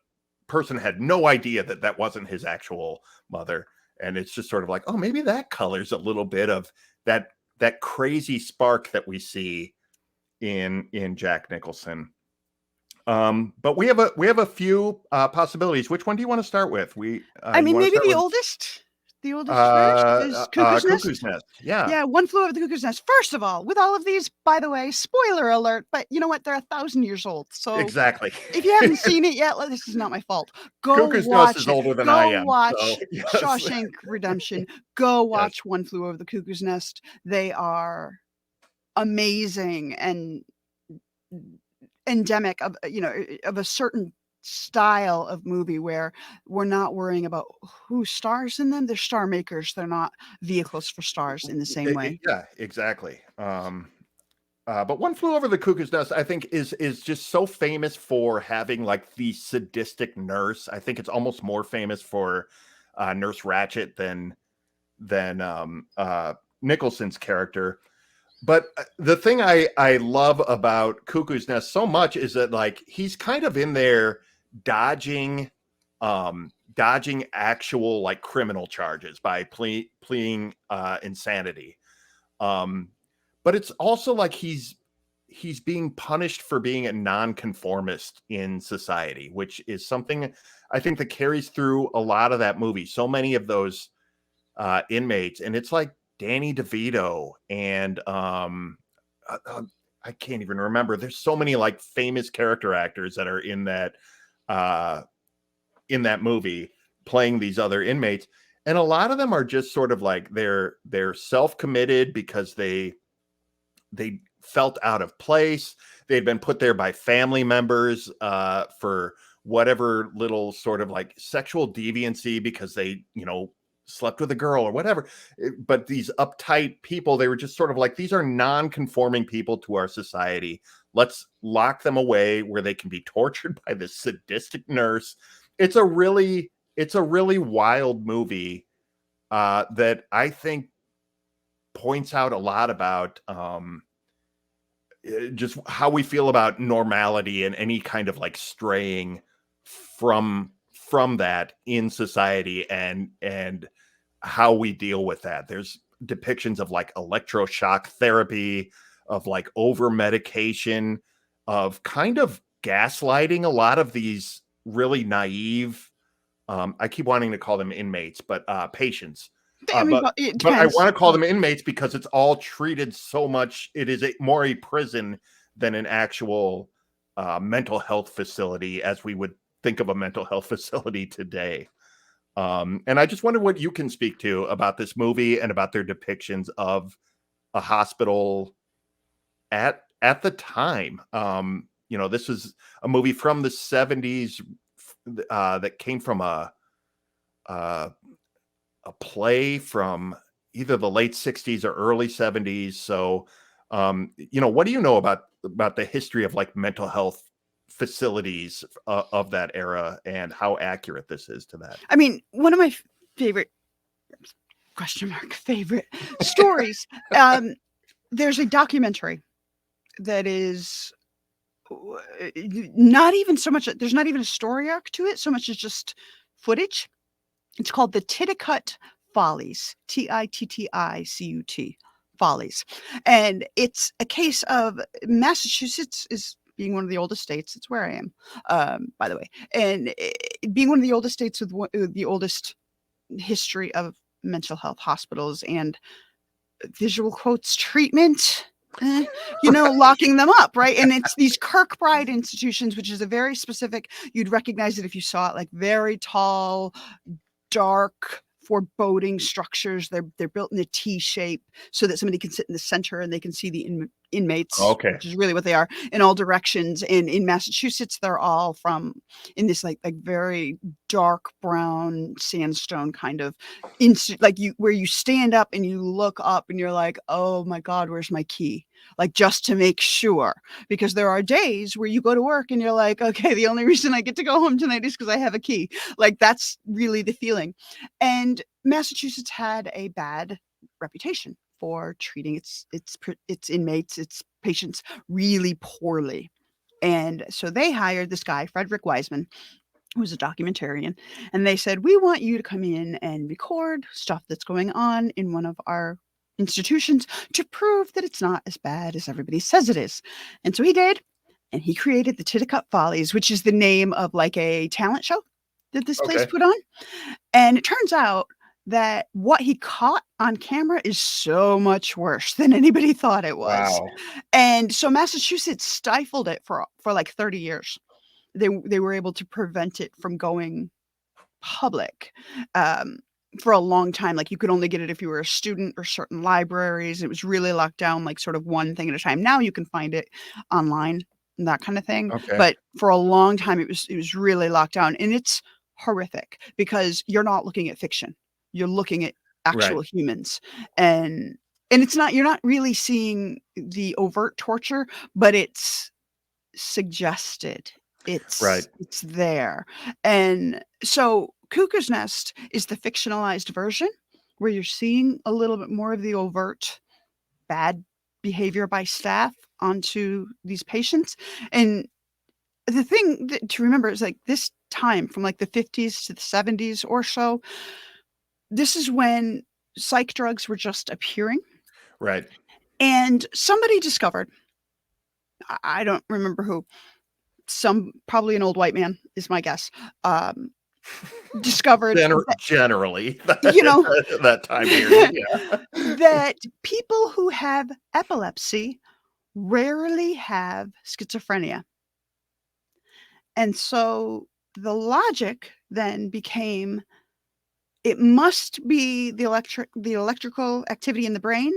person had no idea that that wasn't his actual mother. And it's just sort of like, oh, maybe that colors a little bit of that crazy spark that we see in Jack Nicholson. But we have a few possibilities. Which one do you want to start with? I You mean, want to maybe start with the oldest first is Cuckoo's Cuckoo's Nest. Nest? Yeah, Yeah, One Flew Over the Cuckoo's Nest. First of all, with all of these, by the way, spoiler alert, but you know what? They're 1,000 years old. So exactly. if you haven't seen it yet, this is not my fault. Go Cuckoo's Nest watch is it. older than I Go am, so watch yes, Shawshank Redemption. Go yes. watch One Flew Over the Cuckoo's Nest. They are amazing and endemic of of a certain style of movie where we're not worrying about who stars in them. They're star makers. They're not vehicles for stars in the same way. Yeah, exactly. But One Flew Over the Cuckoo's Nest, I think, is just so famous for having like the sadistic nurse. I think it's almost more famous for Nurse Ratched than Nicholson's character. But the thing I love about Cuckoo's Nest so much is that like he's kind of in there dodging dodging actual like criminal charges by pleading insanity. Um, but it's also like he's being punished for being a nonconformist in society, which is something I think that carries through a lot of that movie. So many of those inmates, and it's like Danny DeVito and uh, uh, I can't even remember. There's so many like famous character actors that are uh, in that movie playing these other inmates, and a lot of them are just sort of like they're self-committed because they felt out of place. They'd been put there by family members for whatever little sort of like sexual deviancy because they, slept with a girl or whatever. But these uptight people, they were just sort of like, these are non-conforming people to our society. Let's lock them away where they can be tortured by this sadistic nurse. It's a really wild movie that I think points out a lot about just how we feel about normality and any kind of like straying from that in society and how we deal with that. There's depictions of like electroshock therapy, of like over medication, of kind of gaslighting a lot of these really naive I keep wanting to call them inmates, but patients. I mean, But it but I depends. want to call them inmates because it's all treated so much. It is more a prison than an actual mental health facility, as we would think of a mental health facility today. And I just wonder what you can speak to about this movie and about their depictions of a hospital at the time. This is a movie from the 70s that came from uh, a play from either the late 60s or early 70s. So, what do you know about the history of like mental health facilities of that era and how accurate this is to that? I mean, one of my favorite question mark favorite stories. There's a documentary that is not even so much. There's not even a story arc to it, so much as just footage. It's called the Titicut Follies, Titticut Follies, and it's a case of Massachusetts is being one of the oldest states. It's where I am, by the way, and being one of the oldest states with the oldest history of mental health hospitals and visual quotes treatment. Locking them up, right? And it's these Kirkbride institutions, which is a very specific, you'd recognize it if you saw it, like very tall, dark, foreboding structures. They're built in a T shape so that somebody can sit in the center and they can see the inmates, Okay. which is really what they are, in all directions. And in Massachusetts, they're all from in this like very dark brown sandstone kind of like where you stand up and you look up and you're like, oh my God, where's my key? Like just to make sure, because there are days where you go to work and you're like, okay, the only reason I get to go home tonight is because I have a key. Like that's really the feeling. And Massachusetts had a bad reputation for treating its inmates, its patients really poorly. And so they hired this guy, Frederick Wiseman, who was a documentarian, and they said, we want you to come in and record stuff that's going on in one of our institutions to prove that it's not as bad as everybody says it is. And so he did, and he created the Titicut Follies, which is the name of like a talent show that this place Okay. put on. And it turns out that what he caught on camera is so much worse than anybody thought it was. Wow. And so Massachusetts stifled it for like 30 years. They were able to prevent it from going public, for a long time. Like, you could only get it if you were a student or certain libraries. It was really locked down, like, sort of one thing at a time. Now you can find it online and that kinda thing, Okay. but for a long time, it was really locked down, and it's horrific because you're not looking at fiction. You're looking at Right. actual humans, and And you're not really seeing the overt torture, but it's suggested. Right. It's there. And so Cuckoo's Nest is the fictionalized version where you're seeing a little bit more of the overt bad behavior by staff onto these patients. And the thing to remember is like this time from like the 50s to the 70s or so, this is when psych drugs were just appearing. Right. And somebody discovered, I don't remember who, probably an old white man is my guess, discovered that, Generally, you know, that time period. Yeah. that people who have epilepsy rarely have schizophrenia. And so the logic then became it must be the electrical activity in the brain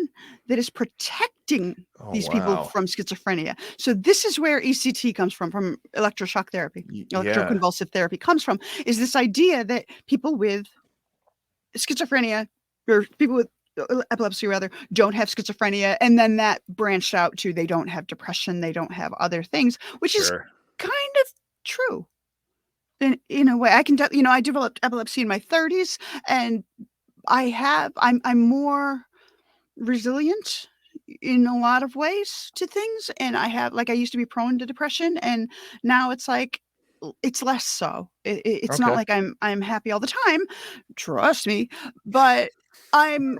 that is protecting Oh, these people wow. from schizophrenia. So this is where ECT comes from electroshock therapy, Yeah. electroconvulsive therapy comes from, is this idea that people with schizophrenia or people with epilepsy rather don't have schizophrenia, and then that branched out to they don't have depression, they don't have other things, which is Sure. kind of true. In a way, I can I developed epilepsy in my 30s, and I'm more resilient in a lot of ways to things, and I used to be prone to depression, and now it's like it's less so. It's not Okay. like I'm happy all the time, trust me, but I'm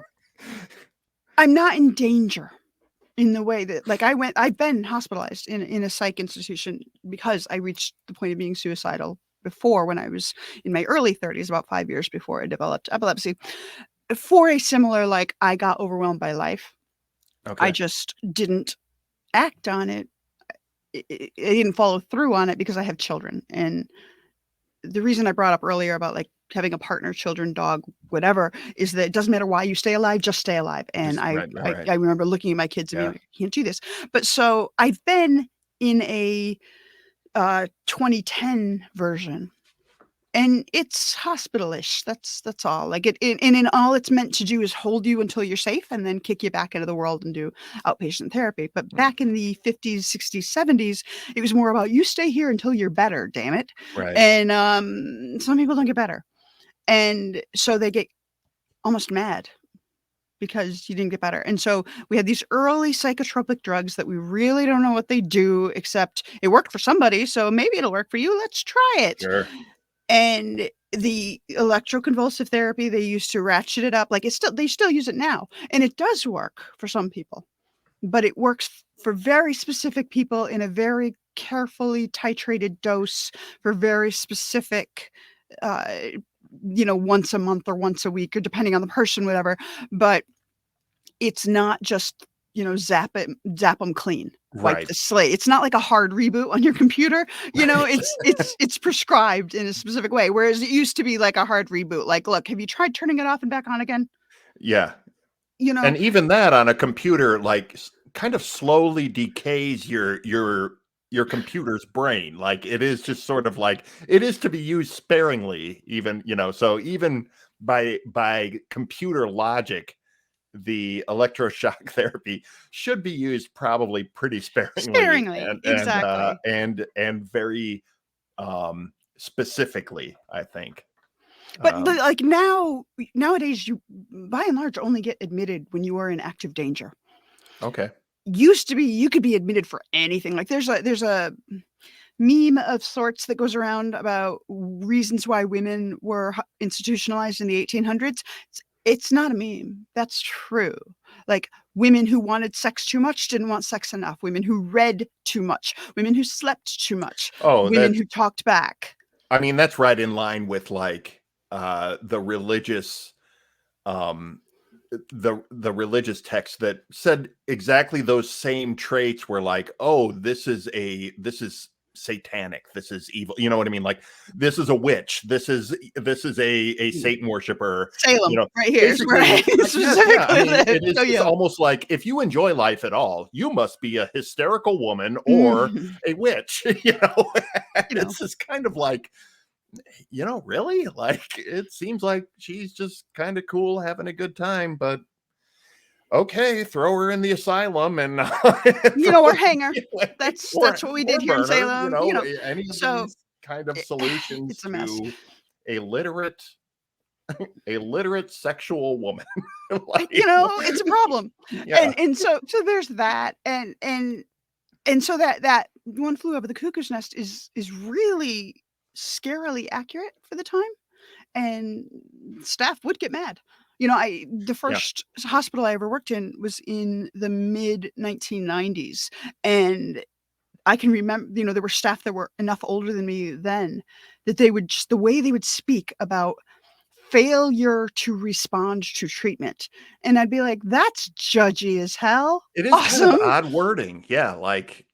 I'm not in danger in the way that like I've been hospitalized in a psych institution because I reached the point of being suicidal before when I was in my early 30s, about 5 years before I developed epilepsy, for a similar, like, I got overwhelmed by life. I Okay. just didn't act on it. I didn't follow through on it because I have children, and the reason I brought up earlier about, like, having a partner, children, dog, whatever, is that it doesn't matter why you stay alive, just stay alive, and Just I right. Right. I Right. I remember looking at my kids and being Yeah. like, "I can't do this." But so I've been in a, 2010 version, and it's hospitalish. That's all. Like and in all it's meant to do is hold you until you're safe and then kick you back into the world and do outpatient therapy. But Mm. back in the 50s, 60s, 70s, it was more about you stay here until you're better, damn it. Right. And some people don't get better. And so they get almost mad because you didn't get better. And so we had these early psychotropic drugs that we really don't know what they do, except it worked for somebody, so maybe it'll work for you. Let's try it. Sure. And the electroconvulsive therapy, they used to ratchet it up, like, they still use it now, and it does work for some people, but it works for very specific people in a very carefully titrated dose for very specific, uh, once a month or once a week or depending on the person, whatever, but it's not just, zap them clean, wipe Right. the slate. It's not like a hard reboot on your computer, Right. it's prescribed in a specific way, whereas it used to be like a hard reboot, like, "Look, have you tried turning it off and back on again?" Yeah. You know? And even that on a computer, like, kind of slowly decays your computer's brain. Like, it is just sort of like it is to be used sparingly, even, so even by computer logic, the electroshock therapy should be used probably pretty sparingly Sparingly, exactly. and very specifically, I think. But, Um, like, nowadays, you, by and large, only get admitted when you are in active danger. okay. Used to be, you could be admitted for anything, like, there's a meme of sorts that goes around about reasons why women were institutionalized in the 1800s. It's not a meme. That's true. Like women who wanted sex too much didn't want sex enough. Women who read too much. Women who slept too much. Oh, Women that's who talked back. I mean, that's right in line with like the religious um the religious text that said exactly those same traits were like, oh, this is satanic, this is evil, you know what I mean, like this is a witch, this is a Mm. Satan worshiper, Salem, right here is where I basically, yeah, I specifically mean, live. So it's yeah. almost like if you enjoy life at all, you must be a hysterical woman or Mhm. a witch. You know. You know. It's just kind of like, really? Like, it seems like she's just kind of cool, having a good time, but okay, throw her in the asylum and Or hang her. That's or what we did here in burn her. Salem. Any of So these kind of it, solutions it's a mess. to a literate sexual woman. Like, It's a problem. yeah, And so there's that, and so that One Flew Over the Cuckoo's Nest is really scarily accurate for the time, and staff would get mad. The yeah, first hospital I ever worked in was in the mid 1990s, and I can remember, there were staff that were enough older than me then that they would just the way they would speak about failure to respond to treatment, and I'd be like, "That's judgy as hell. it is kind of Awesome." odd wording. Yeah, like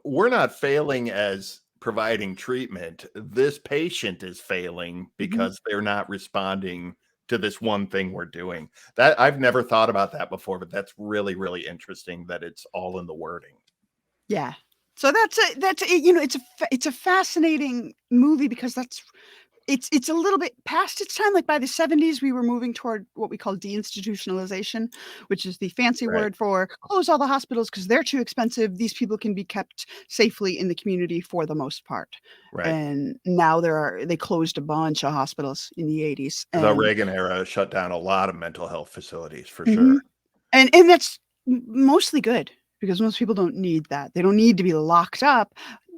we're not failing as providing treatment. This patient is failing Mhm. because they're not responding to this one thing we're doing. That I've never thought about that before, but that's really, really interesting that it's all in the wording. Yeah. So it's a fascinating movie because it's a little bit past its time. Like, by the '70s, we were moving toward what we call deinstitutionalization, which is the fancy Right, word for close all the hospitals because 'cause they're too expensive. These people can be kept safely in the community for the most part. right. And now they closed a bunch of hospitals in the '80s, The and Reagan era shut down a lot of mental health facilities for sure. mhm. And that's mostly good because most people don't need that. They don't need to be locked up,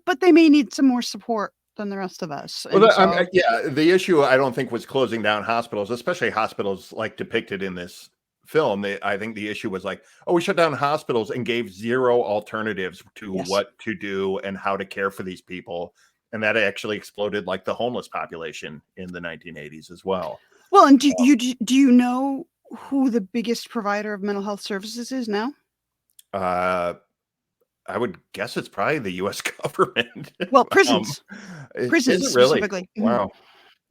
but they may need some more support than the rest of us. Well, And so yeah, the issue I don't think was closing down hospitals, especially hospitals like depicted in this film. I think the issue was like, oh, we shut down hospitals and gave zero alternatives to yes. what to do and how to care for these people. And that actually exploded like the homeless population in the 1980s as well. Well, and do you know who the biggest provider of mental health services is now? Uh, I would guess it's probably the US government. Well, um, prisons. is Prisons it really? specifically. Mhm. Wow.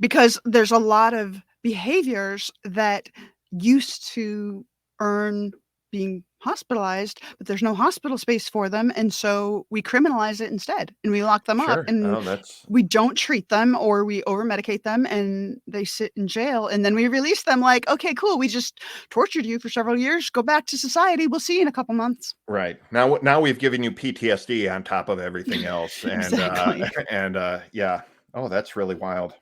Because there's a lot of behaviors that used to earn being hospitalized, but there's no hospital space for them, and so we criminalize it instead, and we lock them up, Sure. and Oh, that's we don't treat them or we over-medicate them, and they sit in jail, and then we release them like, "Okay, cool, we just tortured you for several years, go back to society, we'll see you in a couple months." right. Now we've given you PTSD on top of everything else, and Exactly. yeah. Oh, that's really wild.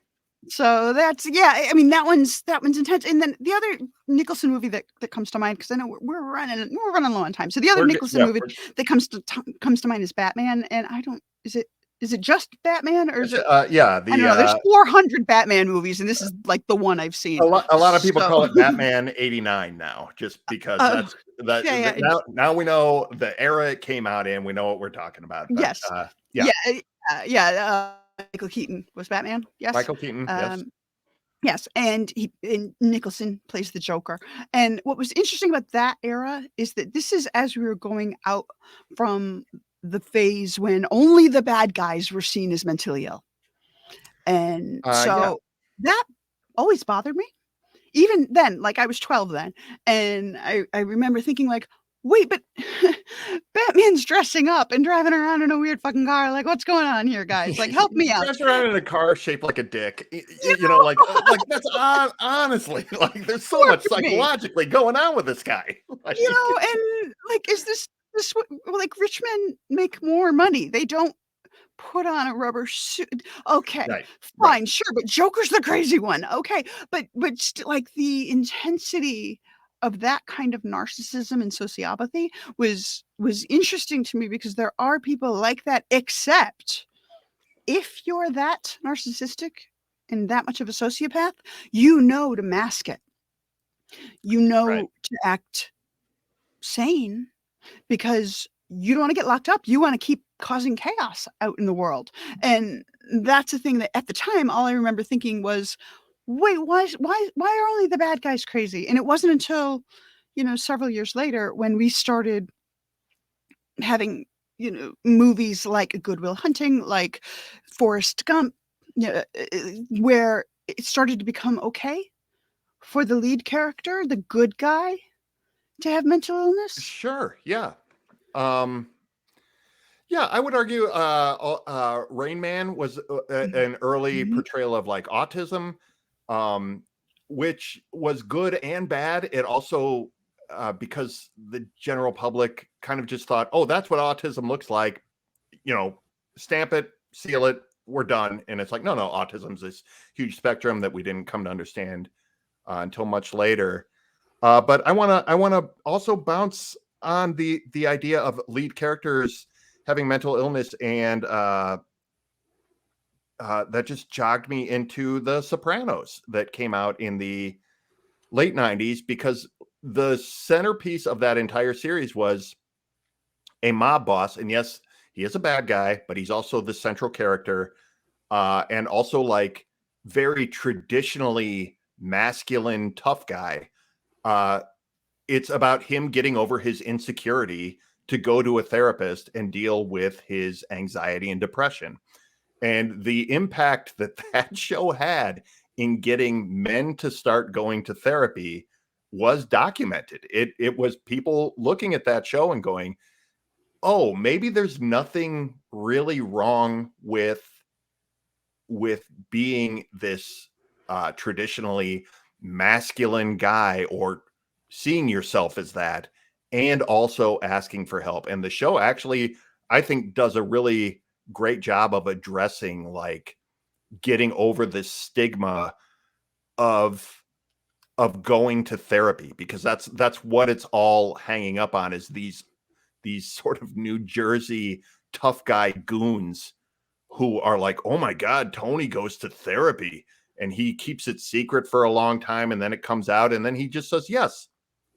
So that's yeah, I mean, that one's intense, and then the other Nicholson movie that comes to mind, because I know we're running low on time. So the other We're good. Nicholson Yeah, movie that comes to mind is Batman, and I don't is it just Batman, or is it yeah. I don't know, there's 400 Batman movies, and this is, like, the one I've seen. A lot of people So call it Batman '89 now, just because oh, yeah, yeah, now we know the era it came out in. We know what we're talking about. But yes. yeah, Yeah, Michael Keaton was Batman, yes? Michael Keaton. Yes, Um Yes, and Nicholson plays the Joker, and what was interesting about that era is that this is as we were going out from the phase when only the bad guys were seen as mentally ill, and yeah, so that always bothered me. Even then, like, I was 12 then, and I remember thinking like, "Wait, but Batman's dressing up and driving around in a weird fucking car, like, what's going on here, guys? Like, help me out." drives around in a car shaped like a dick. You Like that's honestly like there's so much tortured me. psychologically going on with this guy. Like, And, like, is this what like, rich men make more money. They don't put on a rubber suit. Okay, right, right, fine, sure, but Joker's the crazy one. Okay, but like, the intensity of that kind of narcissism and sociopathy was interesting to me because there are people like that, except if you're that narcissistic and that much of a sociopath, you know to mask it. You right. know to act sane because you don't wanna get locked up, you wanna keep causing chaos out in the world, and that's the thing that at the time, all I remember thinking was, "Wait, why are only the bad guys crazy?" And it wasn't until, several years later when we started having, movies like Good Will Hunting, like Forrest Gump, where it started to become okay for the lead character, the good guy, to have mental illness. Sure, yeah. Um, yeah, I would argue Rain Man was Mhm. an early Mhm. portrayal of like autism, um, which was good and bad. It also because the general public kind of just thought, oh, that's what autism looks like. Stamp it, seal it, we're done. And it's like, no, autism's this huge spectrum that we didn't come to understand until much later. But I want to also bounce on the idea of lead characters having mental illness, and that just jogged me into The Sopranos that came out in the late 90s, because the centerpiece of that entire series was a mob boss. And yes, he is a bad guy, but he's also the central character, and also like very traditionally masculine, tough guy. It's about him getting over his insecurity to go to a therapist and deal with his anxiety and depression. And the impact that that show had in getting men to start going to therapy was documented. It was people looking at that show and going, oh, maybe there's nothing really wrong with being this traditionally masculine guy, or seeing yourself as that, and also asking for help. And the show actually, I think, does a really great job of addressing like getting over this stigma of going to therapy, because that's what it's all hanging up on, is these sort of New Jersey tough guy goons who are like, oh my God, Tony goes to therapy, and he keeps it secret for a long time. And then it comes out, and then he just says, yes,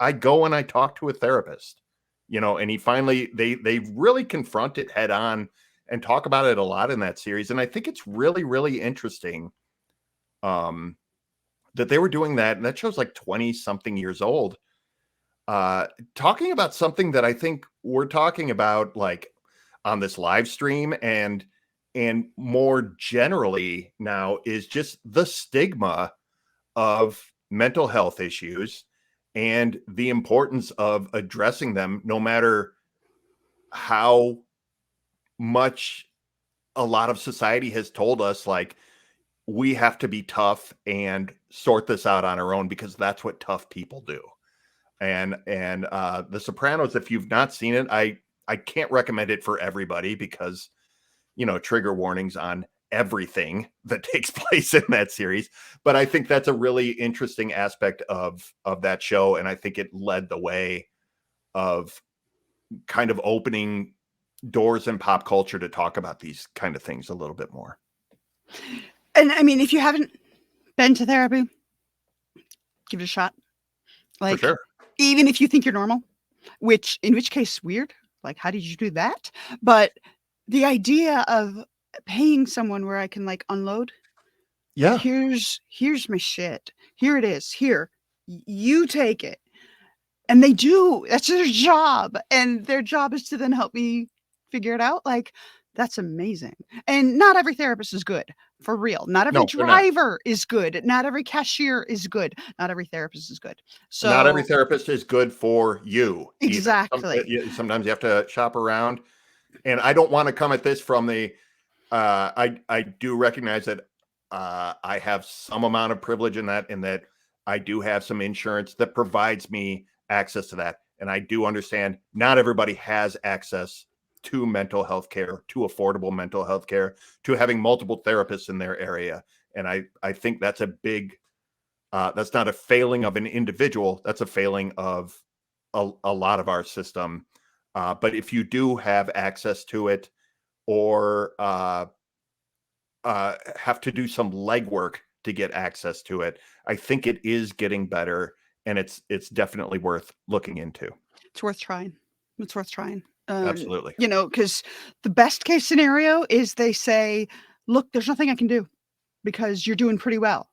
I go and I talk to a therapist, and he finally, they really confront it head on and talk about it a lot in that series. And I think it's really, really interesting that they were doing that. And that show's like 20 something years old, talking about something that I think we're talking about like on this live stream, and more generally now, is just the stigma of mental health issues and the importance of addressing them, no matter how much a lot of society has told us, like, we have to be tough and sort this out on our own, because that's what tough people do. And The Sopranos, if you've not seen it, I can't recommend it for everybody, because trigger warnings on everything that takes place in that series. But I think that's a really interesting aspect of that show, and I think it led the way of kind of opening doors in pop culture to talk about these kind of things a little bit more. And I mean, if you haven't been to therapy, give it a shot. Like, for sure. Even if you think you're normal, in which case, weird. Like, how did you do that? But the idea of paying someone where I can like unload. Yeah. Here's my shit. Here it is. Here, you take it. And they do. That's their job. And their job is to then help me figure it out. Like, that's amazing. And not every therapist is good, for real. Not every driver is good. Not every cashier is good. Not every therapist is good. So not every therapist is good for you. Exactly. Sometimes you have to shop around. And I don't want to come at this from the, I do recognize that I have some amount of privilege in that I do have some insurance that provides me access to that. And I do understand not everybody has access to mental health care, to affordable mental health care, to having multiple therapists in their area. And I think that's a big, that's not a failing of an individual. That's a failing of a lot of our system. But if you do have access to it, or have to do some legwork to get access to it, I think it is getting better, and it's definitely worth looking into. It's worth trying. It's worth trying. Absolutely. Because the best case scenario is they say, look, there's nothing I can do because you're doing pretty well.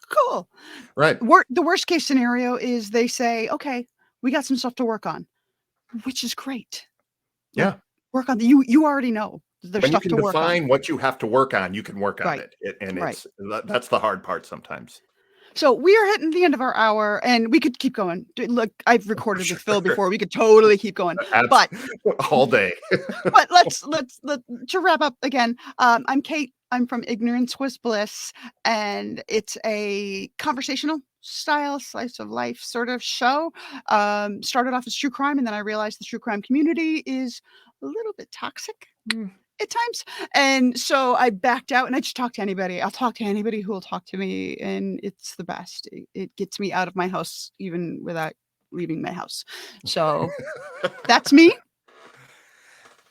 Cool. Right. The worst case scenario is they say, okay, we got some stuff to work on, which is great. Yeah. Like, work on you already know there's when stuff you can to work on. define what you have to work on, you can work on it. And that's the hard part sometimes. So we are hitting the end of our hour, and we could keep going. Look, I've recorded with Phil before. We could totally keep going, but all day. But let's to wrap up again. I'm Kate. I'm from Ignorance Was Bliss, and it's a conversational style slice of life sort of show. Started off as true crime, and then I realized the true crime community is a little bit toxic at times. And so I backed out and I just talk to anybody. I'll talk to anybody who will talk to me, and it's the best. It gets me out of my house even without leaving my house. So that's me.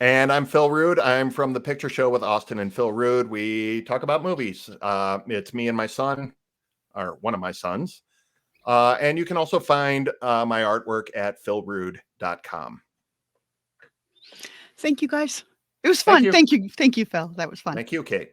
And I'm Phil Rude. I'm from The Picture Show with Austin and Phil Rude. We talk about movies. It's me and my son, or one of my sons. And you can also find my artwork at philrude.com. Thank you, guys. It was Thank fun. you. Thank you. Thank you, Phil. That was fun. Thank you, Kate.